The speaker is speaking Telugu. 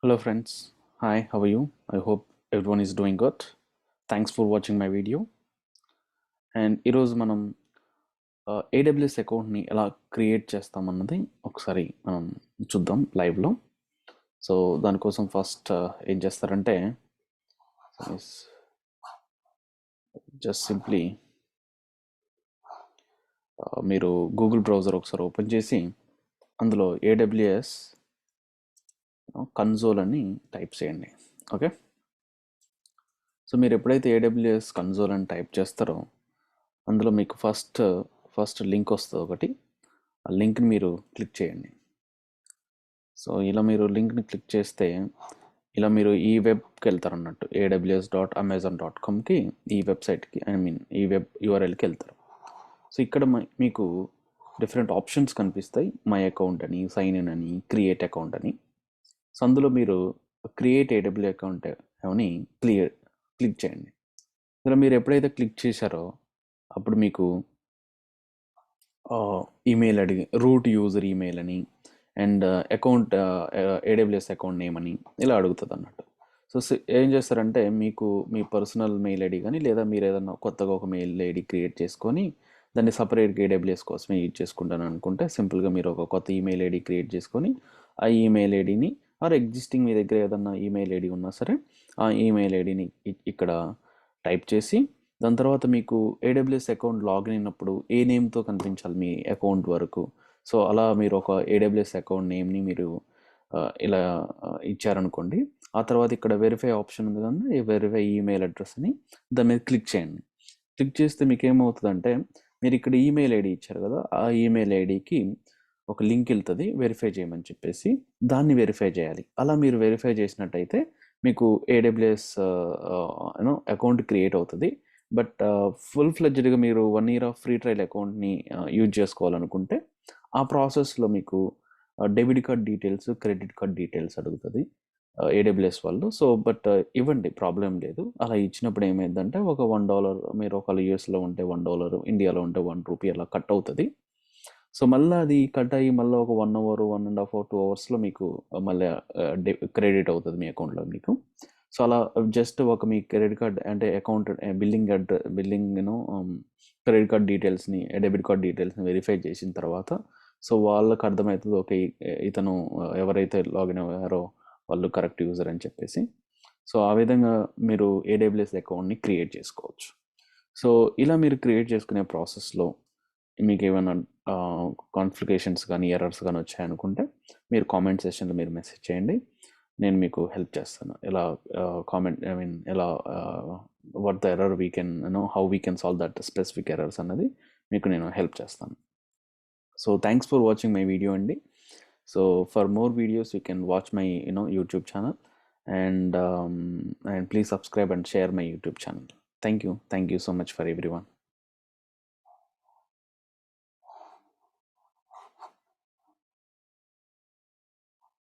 Hello friends, hi, how are you? I hope everyone is doing good. Thanks for watching my video. And ఈరోజు మనం AWS అకౌంట్ని ఎలా క్రియేట్ చేస్తామన్నది ఒకసారి మనం చూద్దాం లైవ్లో. సో దానికోసం ఫస్ట్ ఏం చేస్తారంటే జస్ట్ సింప్లీ మీరు గూగుల్ బ్రౌజర్ ఒకసారి ఓపెన్ చేసి అందులో AWS కన్సోల్ అని టైప్ చేయండి. ఓకే, సో మీరు ఎప్పుడైతే AWS కన్సోల్ అని టైప్ చేస్తారో అందులో మీకు ఫస్ట్ లింక్ వస్తుంది ఒకటి. ఆ లింక్ని మీరు క్లిక్ చేయండి. సో ఇలా మీరు లింక్ని క్లిక్ చేస్తే ఇలా మీరు ఈ వెబ్కి వెళ్తారు అన్నట్టు, aws.amazon.comకి, ఈ వెబ్సైట్కి, ఈ వెబ్ యూఆర్ఎల్కి వెళ్తారు. సో ఇక్కడ మీకు డిఫరెంట్ ఆప్షన్స్ కనిపిస్తాయి. మై అకౌంట్ అని, సైన్ ఇన్ అని, క్రియేట్ అకౌంట్ అని. సో అందులో మీరు క్రియేట్ AWS అకౌంట్ అని క్లిక్ చేయండి. ఇలా మీరు ఎప్పుడైతే క్లిక్ చేశారో అప్పుడు మీకు ఈమెయిల్ అడిగి రూట్ యూజర్ ఈమెయిల్ అని and account AWS account name అని ఇలా అడుగుతుంది అన్నట్టు. సో ఏం చేస్తారంటే మీకు మీ పర్సనల్ మెయిల్ ఐడి కానీ లేదా మీరు ఏదన్నా కొత్తగా ఒక మెయిల్ ఐడి క్రియేట్ చేసుకొని దాన్ని సపరేట్గా AWS కోసమే యూజ్ చేసుకుంటాను అనుకుంటే సింపుల్గా మీరు ఒక కొత్త ఈమెయిల్ ఐడి క్రియేట్ చేసుకొని ఆ ఈమెయిల్ ఐడిని ఆర్ ఎగ్జిస్టింగ్ మీ దగ్గర ఏదన్నా ఈమెయిల్ ఐడి ఉన్నా సరే ఆ ఈమెయిల్ ఐడిని ఇక్కడ టైప్ చేసి దాని తర్వాత మీకు AWS అకౌంట్ లాగిన్ అయినప్పుడు ఏ నేమ్తో కనిపించాలి మీ అకౌంట్ వరకు. సో అలా మీరు ఒక AWS అకౌంట్ నేమ్ని మీరు ఇలా ఇచ్చారనుకోండి. ఆ తర్వాత ఇక్కడ వెరిఫై ఆప్షన్ ఉంది కదా, ఈ వెరిఫై ఈమెయిల్ అడ్రస్ అని దాని మీద క్లిక్ చేయండి. క్లిక్ చేస్తే మీకు ఏమవుతుందంటే మీరు ఇక్కడ ఈమెయిల్ ఐడి ఇచ్చారు కదా, ఆ ఈమెయిల్ ఐడికి ఒక లింక్ వెళ్తుంది వెరిఫై చేయమని చెప్పేసి, దాన్ని వెరిఫై చేయాలి. అలా మీరు వెరిఫై చేసినట్టయితే మీకు AWS అకౌంట్ క్రియేట్ అవుతుంది. బట్ ఫుల్ ఫ్లెడ్జ్డ్గా మీరు 1 year ఆఫ్ ఫ్రీ ట్రయల్ అకౌంట్ని యూజ్ చేసుకోవాలనుకుంటే ఆ ప్రాసెస్లో మీకు debit card details, credit card details అడుగుతుంది AWS వాళ్ళు. సో బట్ ఇవ్వండి, ప్రాబ్లం లేదు. అలా ఇచ్చినప్పుడు ఏమైందంటే ఒక $1, మీరు ఒకవేళ యూఎస్లో ఉంటే $1, ఇండియాలో ఉంటే ₹1 అలా కట్ అవుతుంది. సో మళ్ళీ అది కట్ అయ్యి మళ్ళీ ఒక 1 hour, 1.5 hour, 2 hours మీకు మళ్ళీ క్రెడిట్ అవుతుంది మీ అకౌంట్లో మీకు. సో అలా జస్ట్ ఒక మీ క్రెడిట్ కార్డ్ అంటే అకౌంట్ బిల్లింగ్ క్రెడిట్ కార్డ్ డీటెయిల్స్ని, డెబిట్ కార్డ్ డీటెయిల్స్ని వెరిఫై చేసిన తర్వాత సో వాళ్ళకి అర్థమవుతుంది ఓకే ఇతను ఎవరైతే లాగిన్ అయ్యారో వాళ్ళు కరెక్ట్ యూజర్ అని చెప్పేసి. సో ఆ విధంగా మీరు AWS అకౌంట్ని క్రియేట్ చేసుకోవచ్చు. సో ఇలా మీరు క్రియేట్ చేసుకునే ప్రాసెస్లో మీకు ఏమైనా కాన్ఫిగరేషన్స్ కానీ ఎర్రర్స్ కానీ వచ్చాయనుకుంటే మీరు కామెంట్ సెషన్లో మీరు మెసేజ్ చేయండి, నేను మీకు హెల్ప్ చేస్తాను. ఎలా ఎలా what the error we can how we can solve that specific errors అన్నది మీకు నేను హెల్ప్ చేస్తాను. So thanks for watching my video అండి. So for more videos you can watch my YouTube channel and please subscribe and share my YouTube channel. Thank you so much for everyone.